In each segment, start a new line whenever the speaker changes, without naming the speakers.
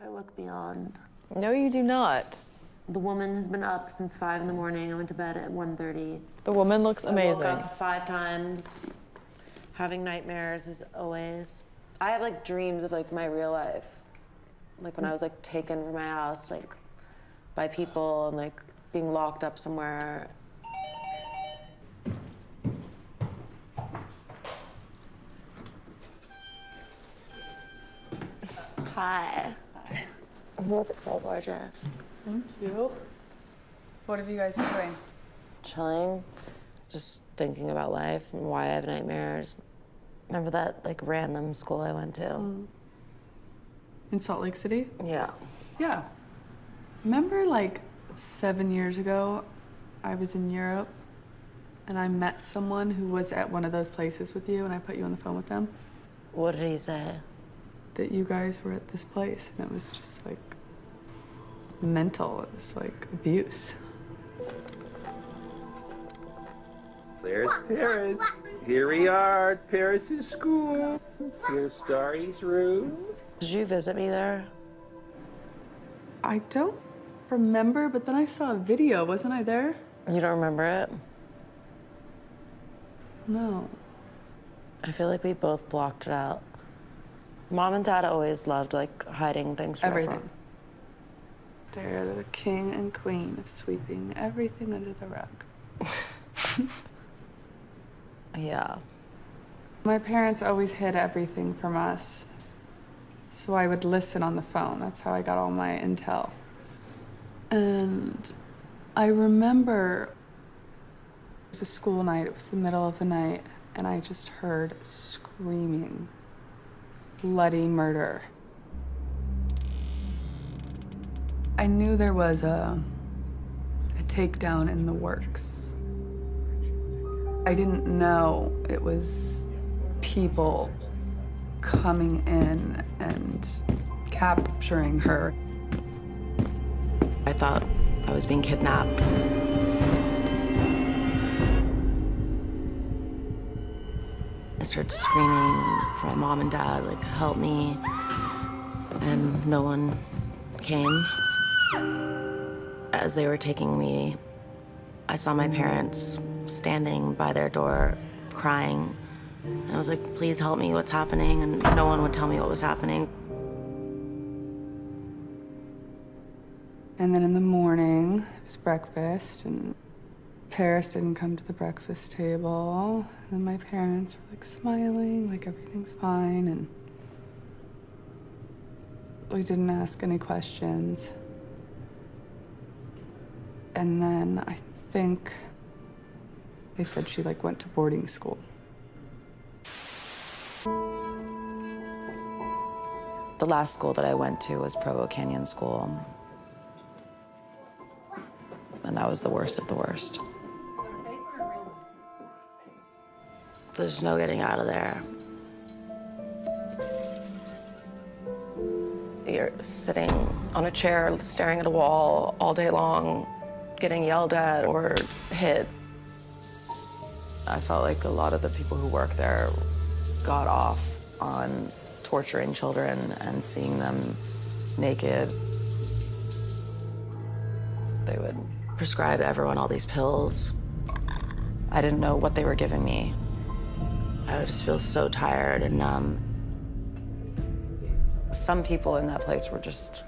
I look beyond.
No, you do not.
The woman has been up since 5 in the morning. I went to bed at 1:30.
The woman looks amazing.
I woke up 5 times, having nightmares as always. I have like dreams of like my real life. Like when I was like taken from my house, like by people and like being locked up somewhere. Hi. Hi. You look so gorgeous.
Thank you. What have you guys been doing?
Chilling, just thinking about life and why I have nightmares. Remember that like random school I went to?
In Salt Lake City?
Yeah.
Yeah. Remember like 7 years ago, I was in Europe and I met someone who was at one of those places with you and I put you on the phone with them?
What did he say?
That you guys were at this place and it was just like mental. It was like abuse.
There's Paris. Here we are at Paris's school. Here's Starry's room.
Did you visit me there?
I don't remember, but then I saw a video. Wasn't I there?
You don't remember it?
No.
I feel like we both blocked it out. Mom and Dad always loved like hiding things from
Everything. They're the king and queen of sweeping everything under the rug.
Yeah.
My parents always hid everything from us, so I would listen on the phone. That's how I got all my intel. And I remember it was a school night, it was the middle of the night, and I just heard screaming, bloody murder. I knew there was a takedown in the works. I didn't know it was people coming in and capturing her.
I thought I was being kidnapped. I started screaming for my mom and dad, like, help me. And no one came. As they were taking me, I saw my parents standing by their door, crying. And I was like, please help me, what's happening? And no one would tell me what was happening.
And then in the morning, it was breakfast, and Paris didn't come to the breakfast table. And then my parents were like smiling, like everything's fine, and we didn't ask any questions. And then I think they said she like went to boarding school.
The last school that I went to was Provo Canyon School. And that was the worst of the worst. There's no getting out of there. You're sitting on a chair, staring at a wall all day long, getting yelled at or hit. I felt like a lot of the people who work there got off on torturing children and seeing them naked. They would prescribe everyone all these pills. I didn't know what they were giving me. I would just feel so tired and numb. Some people in that place were just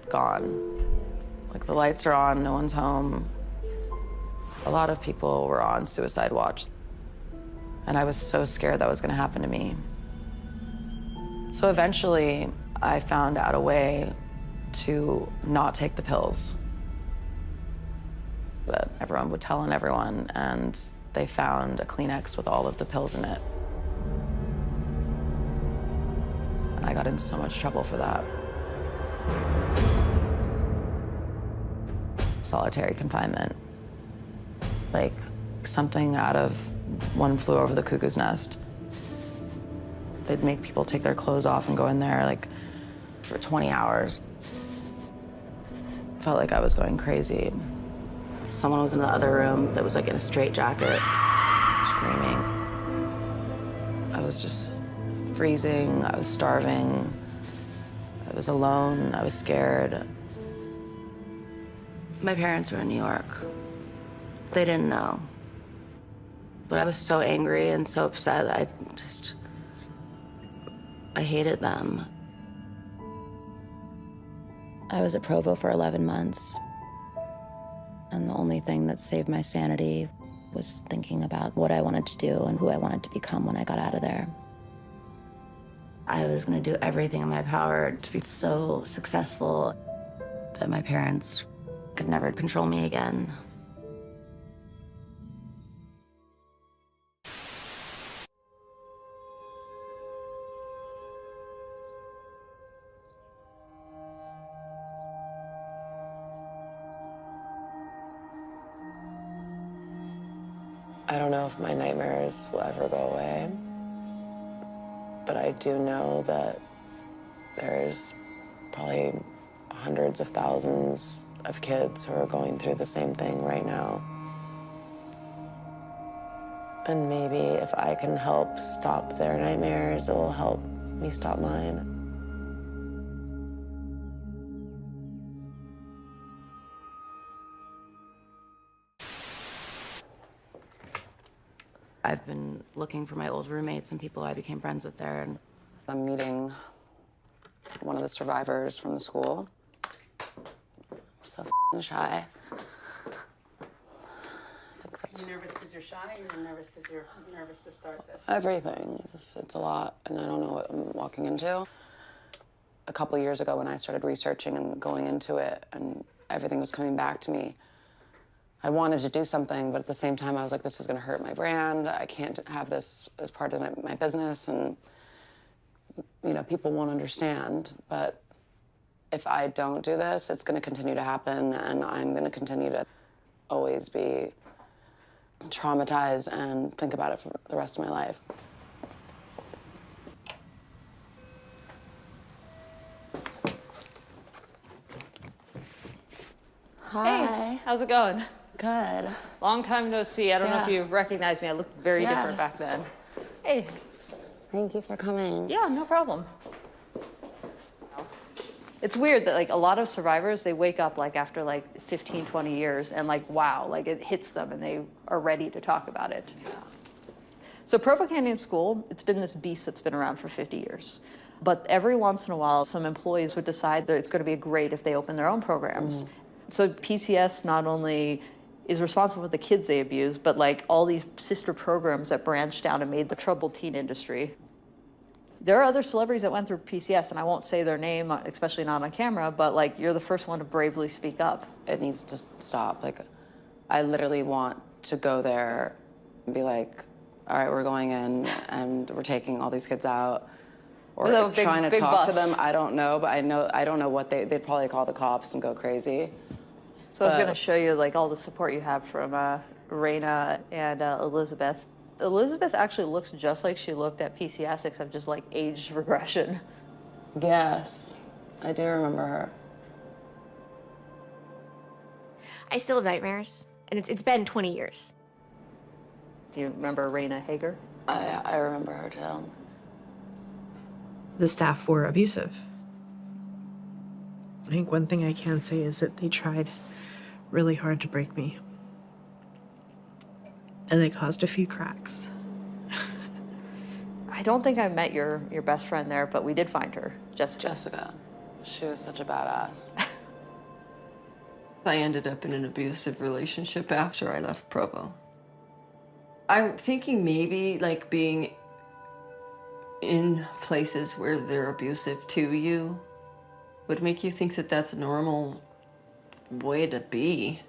gone. Like the lights are on, no one's home. A lot of people were on suicide watch. And I was so scared that was gonna happen to me. So eventually, I found out a way to not take the pills. But everyone would tell on everyone, and they found a Kleenex with all of the pills in it. And I got in so much trouble for that. Solitary confinement. Like something out of One Flew Over the Cuckoo's Nest. They'd make people take their clothes off and go in there like for 20 hours. Felt like I was going crazy. Someone was in the other room that was like in a straitjacket, screaming. I was just freezing, I was starving. I I was alone, I was scared. My parents were in New York. They didn't know. But I was so angry and so upset that I hated them. I was at Provo for 11 months. And the only thing that saved my sanity was thinking about what I wanted to do and who I wanted to become when I got out of there. I was gonna do everything in my power to be so successful that my parents could never control me again. I don't know if my nightmares will ever go away, but I do know that there's probably hundreds of thousands of kids who are going through the same thing right now. And maybe if I can help stop their nightmares, it will help me stop mine. I've been looking for my old roommates and people I became friends with there, and I'm meeting one of the survivors from the school. I'm so f***ing shy.
You're nervous because you're shy, or you're nervous because you're nervous to start this?
Everything. It's a lot, and I don't know what I'm walking into. A couple years ago when I started researching and going into it, and everything was coming back to me, I wanted to do something, but at the same time, I was like, this is gonna hurt my brand. I can't have this as part of my business, and you know, people won't understand. But if I don't do this, it's gonna continue to happen, and I'm gonna continue to always be traumatized and think about it for the rest of my life. Hi.
Hey, how's it going?
Good.
Long time no see. I don't know if
Yeah.
you recognize me. I looked very different
Yes.
back then. Hey.
Thank you for coming.
Yeah, no problem. It's weird that like a lot of survivors, they wake up like after like 15, 20 years and like, wow, like it hits them and they are ready to talk about it.
Yeah.
So Provo Canyon School, it's been this beast that's been around for 50 years. But every once in a while, some employees would decide that it's going to be great if they open their own programs. So PCS not only is responsible for the kids they abuse, but like all these sister programs that branched out and made the troubled teen industry. There are other celebrities that went through PCS, and I won't say their name, especially not on camera, but like you're the first one to bravely speak up.
It needs to stop. Like, I literally want to go there and be like, all right, we're going in and we're taking all these kids out. Or
With a big-
trying to
big
talk to
bus.
them. I don't know, but I don't know what they'd probably call the cops and go crazy.
So I was going to show you like all the support you have from Raina and Elizabeth. Elizabeth actually looks just like she looked at PCS, except just like age regression.
Yes, I do remember her.
I still have nightmares, and it's been 20 years.
Do you remember Raina Hager?
I remember her too.
The staff were abusive. I think one thing I can say is that they tried really hard to break me. And they caused a few cracks.
I don't think I met your best friend there, but we did find her, Jessica.
Jessica. She was such a badass.
I ended up in an abusive relationship after I left Provo. I'm thinking maybe like being in places where they're abusive to you would make you think that that's a normal way to be.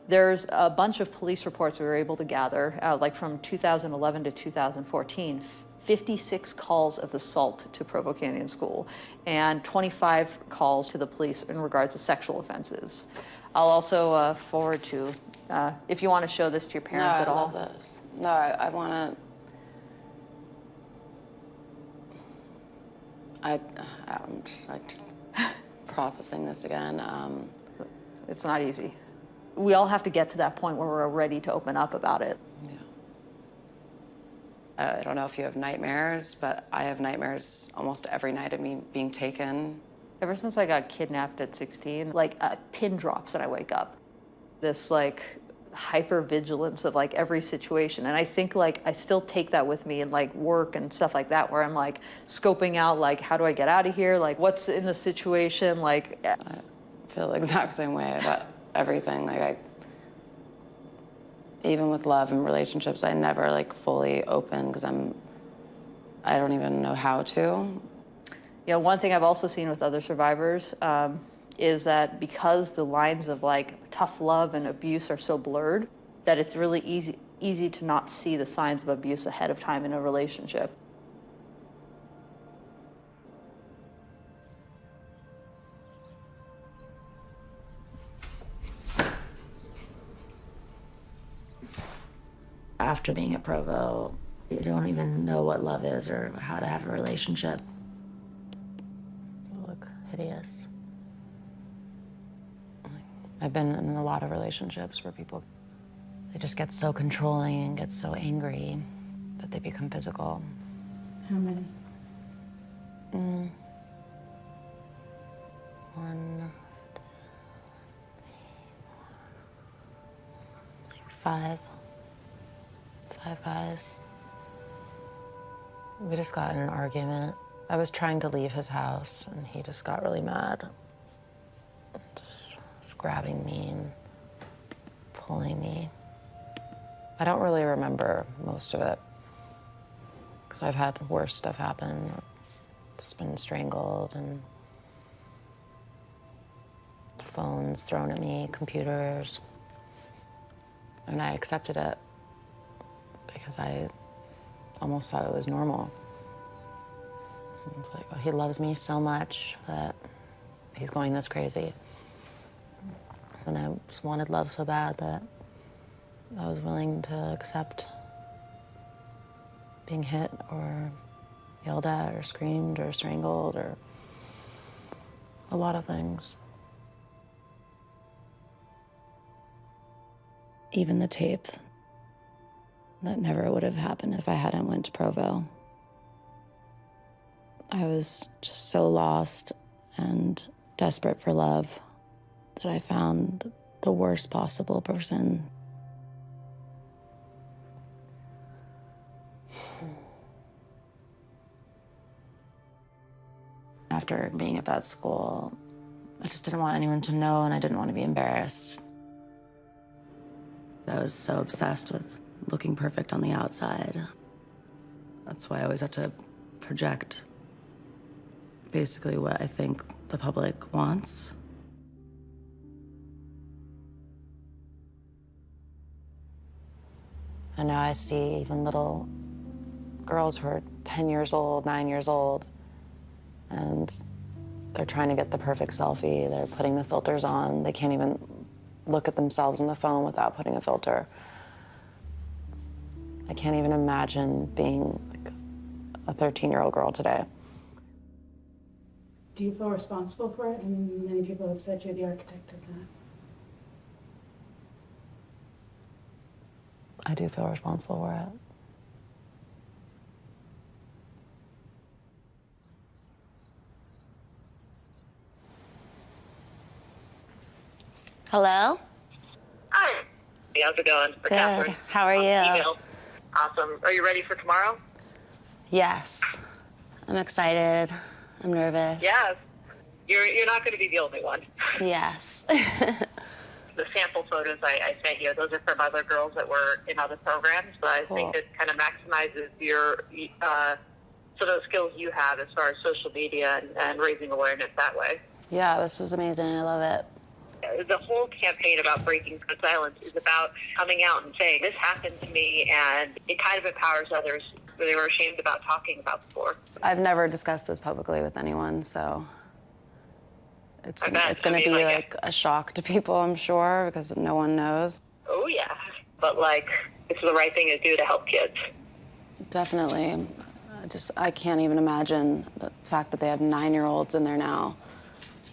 There's a bunch of police reports we were able to gather, like from 2011 to 2014, 56 calls of assault to Provo Canyon School, and 25 calls to the police in regards to sexual offenses. I'll also forward to, if you want to show this to your parents at all.
I love this. No, I want to. I'm just like processing this again.
It's not easy. We all have to get to that point where we're ready to open up about it.
Yeah. I don't know if you have nightmares, but I have nightmares almost every night of me being taken.
Ever since I got kidnapped at 16, like a pin drops and I wake up. This like hyper-vigilance of like every situation. And I think like I still take that with me in like work and stuff like that, where I'm like scoping out like, how do I get out of here? Like what's in the situation? Like
I feel the exact same way about everything. Like even with love and relationships, I never like fully open because I don't even know how to.
You know, one thing I've also seen with other survivors is that because the lines of like tough love and abuse are so blurred, that it's really easy to not see the signs of abuse ahead of time in a relationship.
After being at Provo, you don't even know what love is or how to have a relationship. You look hideous.
I've been in a lot of relationships where people, they just get so controlling and get so angry that they become physical.
How many?
One, like five guys. We just got in an argument. I was trying to leave his house and he just got really mad. Just was grabbing me and pulling me. I don't really remember most of it because I've had worse stuff happen. Just been strangled and phones thrown at me, computers. And I accepted it because I almost thought it was normal. I was like, oh, he loves me so much that he's going this crazy. And I just wanted love so bad that I was willing to accept being hit or yelled at or screamed or strangled or a lot of things. Even the tape. That never would have happened if I hadn't went to Provo. I was just so lost and desperate for love that I found the worst possible person. After being at that school, I just didn't want anyone to know and I didn't want to be embarrassed. I was so obsessed with looking perfect on the outside. That's why I always have to project basically what I think the public wants. And now I see even little girls who are 10 years old, 9 years old, and they're trying to get the perfect selfie. They're putting the filters on. They can't even look at themselves on the phone without putting a filter. I can't even imagine being like a 13-year-old girl today.
Do you feel responsible for it? And many people have said you're the architect of that.
I do feel responsible for it.
Hello?
Hi. Hey, how's it going?
Good. How are you?
Email. Awesome. Are you ready for tomorrow?
Yes. I'm excited. I'm nervous.
Yes. You're not going to be the only one.
Yes.
The sample photos I sent you, those are from other girls that were in other programs, but I
Cool.
think it kind of maximizes your sort of skills you have as far as social media and raising awareness that way.
Yeah, this is amazing. I love it.
The whole campaign about breaking silence is about coming out and saying, this happened to me, and it kind of empowers others who they were ashamed about talking about before.
I've never discussed this publicly with anyone, so it's
I bet.
it's gonna
I mean,
be
like,
like a shock to people, I'm sure, because no one knows.
Oh, yeah. But, like, it's the right thing to do to help kids.
Definitely. I can't even imagine the fact that they have 9-year-olds in there now.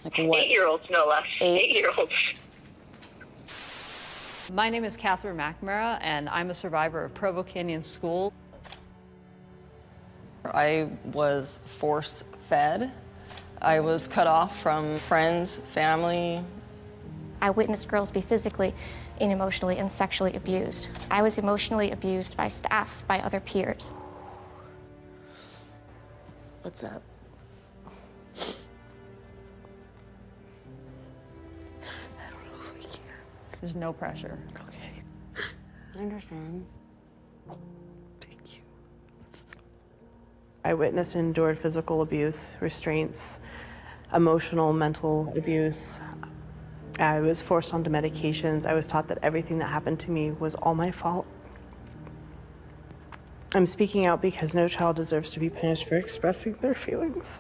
Like what?
8-year-olds, no less.
8?
8-year-olds.
My name is Catherine McNamara, and I'm a survivor of Provo Canyon School.
I was force-fed. I was cut off from friends, family.
I witnessed girls be physically and emotionally and sexually abused. I was emotionally abused by staff, by other peers.
What's up? I don't know if we can.
There's no pressure.
Okay. I understand. Thank you.
I witnessed and endured physical abuse, restraints, emotional, mental abuse. I was forced onto medications. I was taught that everything that happened to me was all my fault. I'm speaking out because no child deserves to be punished for expressing their feelings.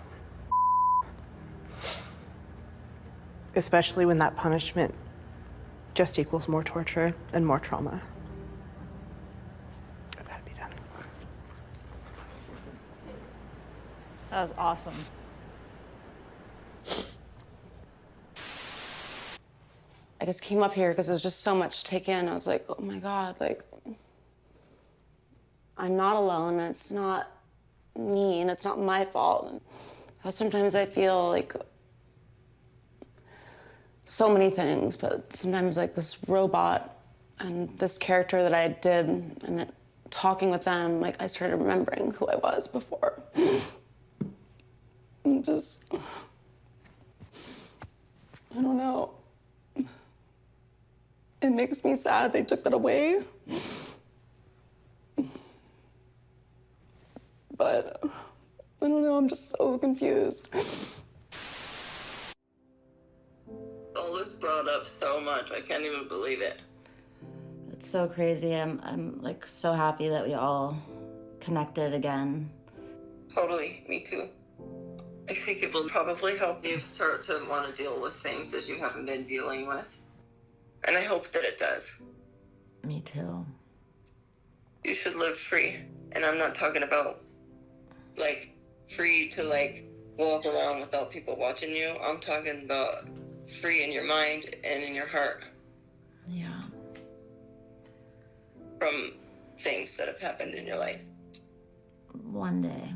Especially when that punishment just equals more torture and more trauma. I've got to be done.
That was awesome.
I just came up here because there was just so much to take in. I was like, oh my God, like, I'm not alone. It's not me, and it's not my fault. And sometimes I feel like so many things, but sometimes like this robot and this character that I did, and talking with them, like I started remembering who I was before. And just, I don't know. It makes me sad they took that away. But I don't know, I'm just so confused.
All this brought up so much, I can't even believe it.
It's so crazy. I'm like so happy that we all connected again.
Totally, me too. I think it will probably help you start to want to deal with things that you haven't been dealing with. And I hope that it does.
Me too.
You should live free. And I'm not talking about, like, free to, like, walk around without people watching you. I'm talking about free in your mind and in your heart.
Yeah.
From things that have happened in your life.
One day.